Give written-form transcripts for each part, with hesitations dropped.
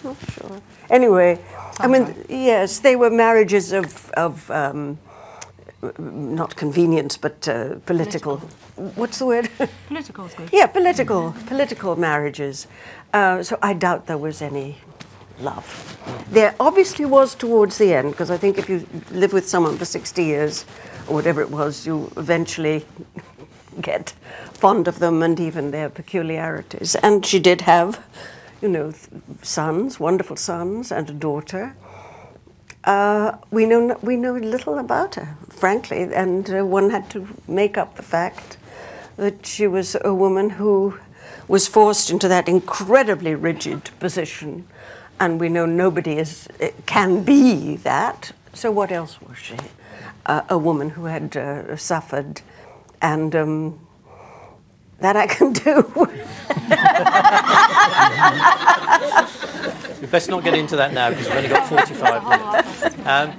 Not sure. Anyway, I mean, yes, they were marriages of not convenience, but political. What's the word? Political is good. Yeah, political marriages. So I doubt there was any love. There obviously was towards the end, because I think if you live with someone for 60 years, or whatever it was, you eventually get fond of them and even their peculiarities. And she did have, you know, sons, wonderful sons, and a daughter. We know little about her, frankly, and one had to make up the fact that she was a woman who was forced into that incredibly rigid position, and we know nobody can be that. So what else was she? A woman who had suffered, and that I can do. We best not get into that now because we've only got 45 minutes.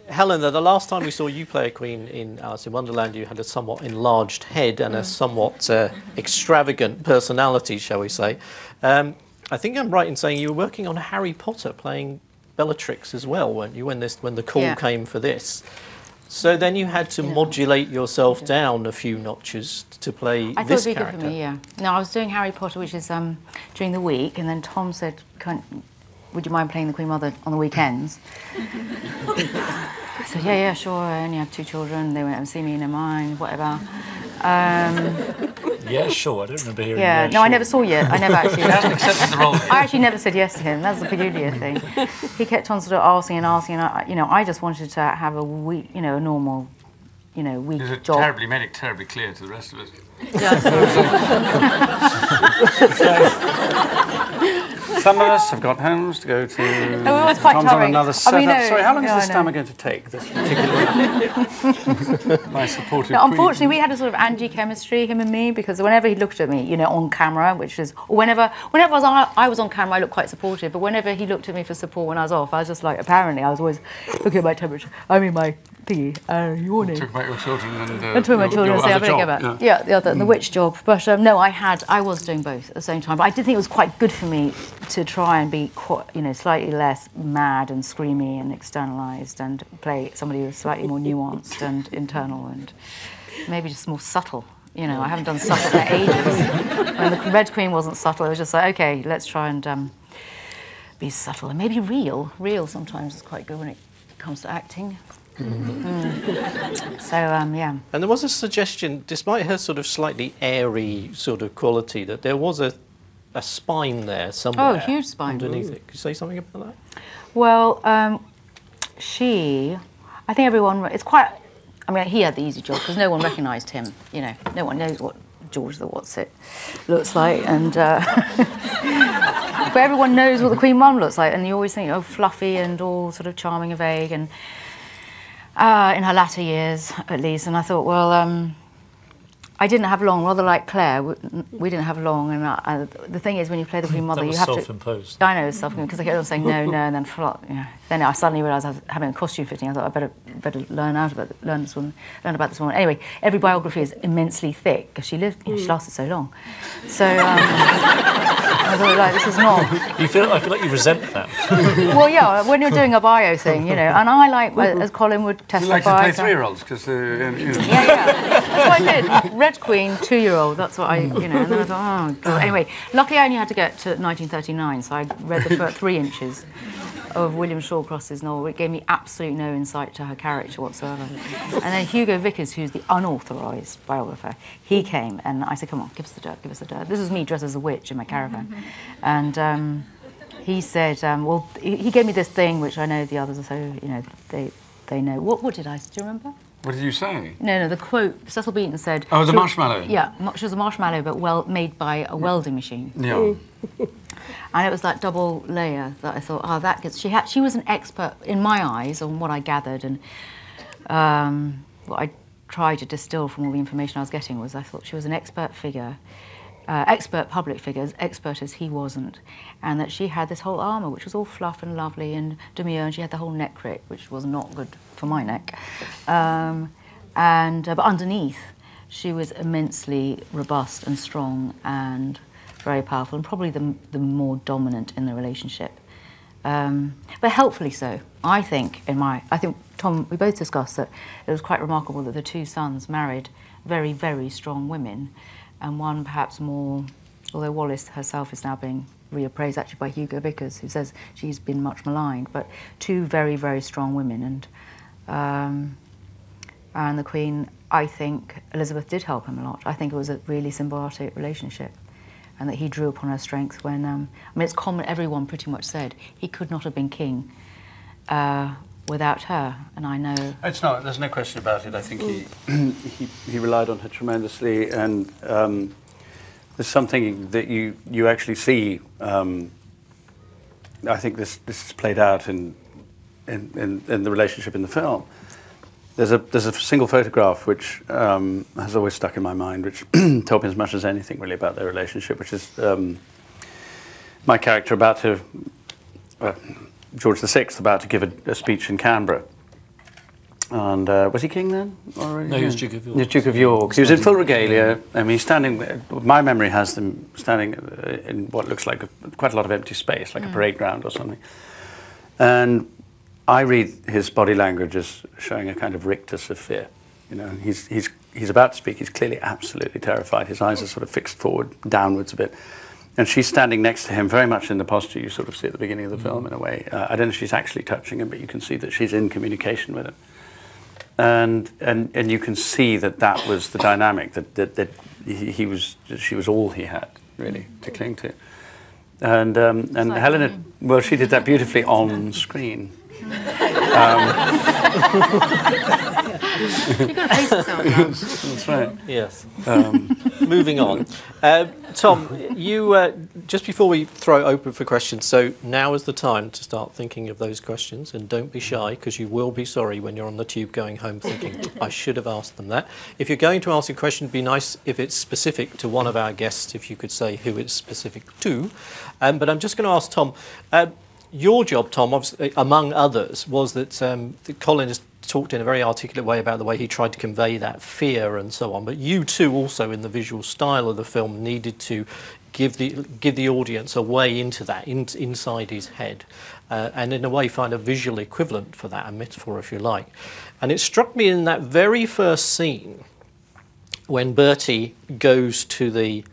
Helena, the last time we saw you play a queen in Alice in Wonderland, you had a somewhat enlarged head and a somewhat extravagant personality, shall we say. I think I'm right in saying you were working on Harry Potter, playing Bellatrix as well, weren't you, when the call came for this? So then you had to modulate yourself down a few notches to play this character. I thought it'd be good for me, yeah. No, I was doing Harry Potter, which is during the week, and then Tom said, would you mind playing the Queen Mother on the weekends? I said, yeah, sure, I only have 2 children, they won't ever see me in their mind, whatever. Yeah, sure, I don't remember hearing no, sure. I never saw you. I never actually... accepted the role. I actually never said yes to him. That's the peculiar thing. He kept on sort of asking, and I just wanted to have a week, a normal, week job. Made it terribly clear to the rest of us. Yeah, some of us have got homes to go to. It was quite Tom's on another setup. Sorry, how long is this time going to take? This particular my supportive. No, unfortunately, we had a sort of anti-chemistry, him and me, because whenever he looked at me, on camera, or whenever I was on camera, I looked quite supportive. But whenever he looked at me for support when I was off, I was just like, apparently, I was always looking at my temperature. I mean, my thingy. You want it? Talk about your children and. Talk about my children. I better go back. Yeah, the witch job. But no, I was doing both at the same time. But I did think it was quite good for me to try and be quite, slightly less mad and screamy and externalised, and play somebody who's slightly more nuanced and internal and maybe just more subtle. I haven't done subtle for ages. When the Red Queen wasn't subtle, it was just like, okay, let's try and be subtle and maybe real. Real sometimes is quite good when it comes to acting. So, yeah. And there was a suggestion, despite her sort of slightly airy sort of quality, that there was a spine there somewhere. Oh, a huge spine. Underneath it. Could you say something about that? Well, I think everyone, it's quite, he had the easy job because no one recognised him, no one knows what George the What's-It looks like, and but everyone knows what the Queen Mum looks like, and you always think, fluffy and all sort of charming and vague, and in her latter years, at least, and I thought, well, I didn't have long, rather like Claire, we didn't have long, and the thing is, when you play the Queen Mother, you have to... self-imposed. I know, it's self-imposed, because I kept on saying no, and then then I suddenly realised I was having a costume fitting. I thought I better learn about this woman. Anyway, every biography is immensely thick, because she lasted so long. So, I thought, this is not... I feel like you resent that. Well, yeah, when you're doing a bio thing, and I like, as Colin would testify... You like to play 3-year-olds, because, Yeah, that's what I did. Red Queen, 2-year-old, that's what and then I thought, oh, God. Anyway, luckily I only had to get to 1939, so I read the first 3 inches of William Shawcross's novel. It gave me absolutely no insight to her character whatsoever. And then Hugo Vickers, who's the unauthorised biographer, he came, and I said, come on, give us the dirt, give us the dirt. This was me dressed as a witch in my caravan. And he said, well, he gave me this thing, which I know the others are so, they know. What did I, do you remember? What did you say? No, the quote, Cecil Beaton said... Oh, the marshmallow? Yeah, she was a marshmallow, but made by a welding machine. Yeah. And it was that double layer that I thought, that gets... She was an expert, in my eyes, on what I gathered, and what I tried to distill from all the information I was getting was I thought she was an expert figure, expert public figure, as expert as he wasn't, and that she had this whole armour, which was all fluff and lovely and demure, and she had the whole neck crit, which was not good for my neck. But underneath, she was immensely robust and strong and very powerful and probably the more dominant in the relationship. But helpfully so. I think, Tom, we both discussed that it was quite remarkable that the two sons married very, very strong women, and one perhaps more, although Wallis herself is now being reappraised actually by Hugo Vickers, who says she's been much maligned, but two very, very strong women. And the Queen, I think Elizabeth did help him a lot. I think it was a really symbiotic relationship, and that he drew upon her strength when, I mean, it's common, everyone pretty much said he could not have been king without her, and I know... It's not, there's no question about it. I think he relied on her tremendously, and there's something that you actually see. I think this is played out in the relationship in the film. There's a single photograph which has always stuck in my mind, which told me as much as anything really about their relationship, which is my character about to, George VI, about to give a speech in Canberra. And was he king then already? No, he was Duke of York. He was Duke of York. He was in full regalia. I mean, he's standing, my memory has them standing in what looks like quite a lot of empty space, like a parade ground or something. And I read his body language as showing a kind of rictus of fear. You know, he's about to speak. He's clearly absolutely terrified. His eyes are sort of fixed forward, downwards a bit. And she's standing next to him, very much in the posture you sort of see at the beginning of the film, in a way. I don't know if she's actually touching him, but you can see that she's in communication with him. And you can see that was the dynamic, that she was all he had, really, to cling to. And Helena, well, she did that beautifully on screen. You've got to pace yourself now. That's right. Yes. Moving on. Tom, you, just before we throw it open for questions, so now is the time to start thinking of those questions, and don't be shy, because you will be sorry when you're on the tube going home thinking, I should have asked them that. If you're going to ask a question, it'd be nice if it's specific to one of our guests, if you could say who it's specific to. But I'm just going to ask Tom, your job, Tom, obviously, among others, was that Colin has talked in a very articulate way about the way he tried to convey that fear and so on. But you too, also in the visual style of the film, needed to give the audience a way into that, inside his head, and in a way find a visual equivalent for that, a metaphor, if you like. And it struck me in that very first scene when Bertie goes to the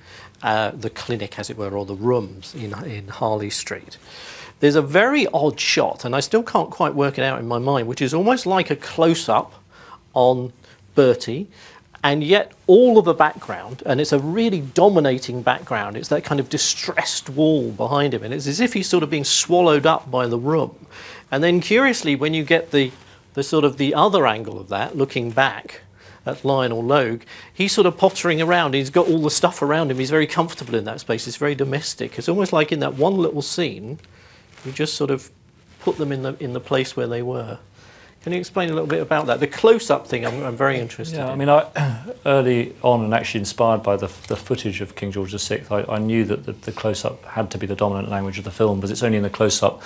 clinic, as it were, or the rooms in Harley Street. There's a very odd shot, and I still can't quite work it out in my mind, which is almost like a close-up on Bertie, and yet all of the background, and it's a really dominating background, it's that kind of distressed wall behind him, and it's as if he's sort of being swallowed up by the room. And then curiously, when you get the sort of the other angle of that, looking back at Lionel Logue, he's sort of pottering around, he's got all the stuff around him, he's very comfortable in that space, it's very domestic. It's almost like in that one little scene, you just sort of put them in the place where they were. Can you explain a little bit about that? The close-up thing, I'm very interested in. I mean, early on, and actually inspired by the footage of King George VI, I knew that the close-up had to be the dominant language of the film, because it's only in the close-up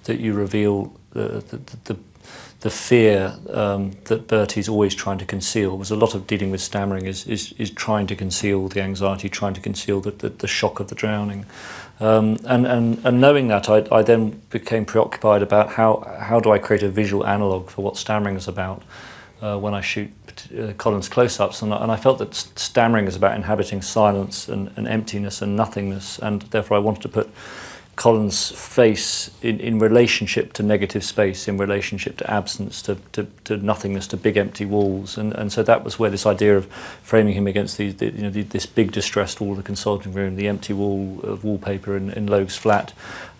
that you reveal the fear that Bertie's always trying to conceal. There's a lot of dealing with stammering is trying to conceal the anxiety, trying to conceal the shock of the drowning. And knowing that, I then became preoccupied about how do I create a visual analogue for what stammering is about when I shoot Colin's close-ups, and I felt that stammering is about inhabiting silence and emptiness and nothingness, and therefore I wanted to put Colin's face in relationship to negative space, in relationship to absence, to nothingness, to big empty walls, and so that was where this idea of framing him against this big distressed wall of the consulting room, the empty wall of wallpaper in Logue's flat,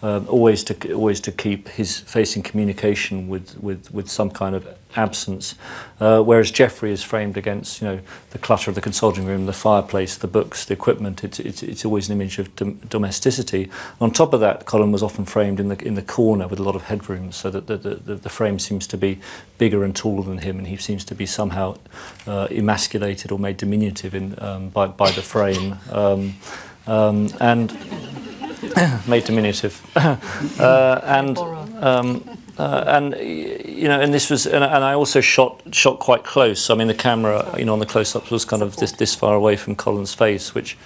always to keep his face in communication with some kind of absence, whereas Geoffrey is framed against the clutter of the consulting room, the fireplace, the books, the equipment. It's always an image of domesticity. On top of that, Colin was often framed in the corner with a lot of headroom, so that the frame seems to be bigger and taller than him, and he seems to be somehow emasculated or made diminutive by the frame, and made diminutive, and this was, and I also shot quite close. I mean, the camera, on the close-ups was kind of this far away from Colin's face, which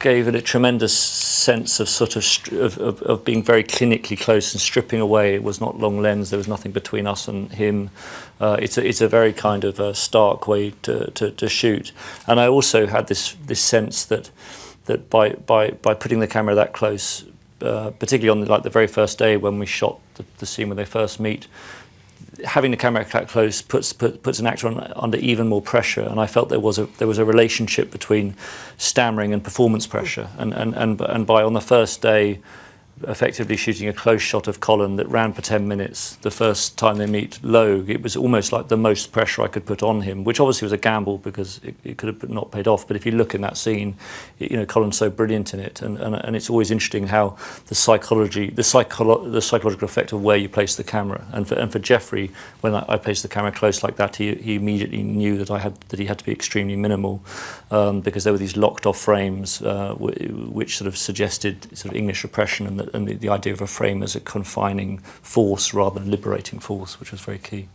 gave it a tremendous sense of sort of being very clinically close and stripping away. It was not long lens. There was nothing between us and him. It's a very kind of stark way to shoot. And I also had this sense that by putting the camera that close, particularly on the very first day when we shot the scene where they first meet, having the camera that close puts an actor under even more pressure, and I felt there was a relationship between stammering and performance pressure, and by on the first day effectively shooting a close shot of Colin that ran for 10 minutes the first time they meet Logue, it was almost like the most pressure I could put on him, which obviously was a gamble because it could have not paid off. But if you look in that scene, Colin's so brilliant in it, and it's always interesting how the psychological effect of where you place the camera. And for Geoffrey, when I placed the camera close like that, he immediately knew that he had to be extremely minimal, because there were these locked off frames which sort of suggested sort of English repression and the idea of a frame as a confining force rather than liberating force, which was very key.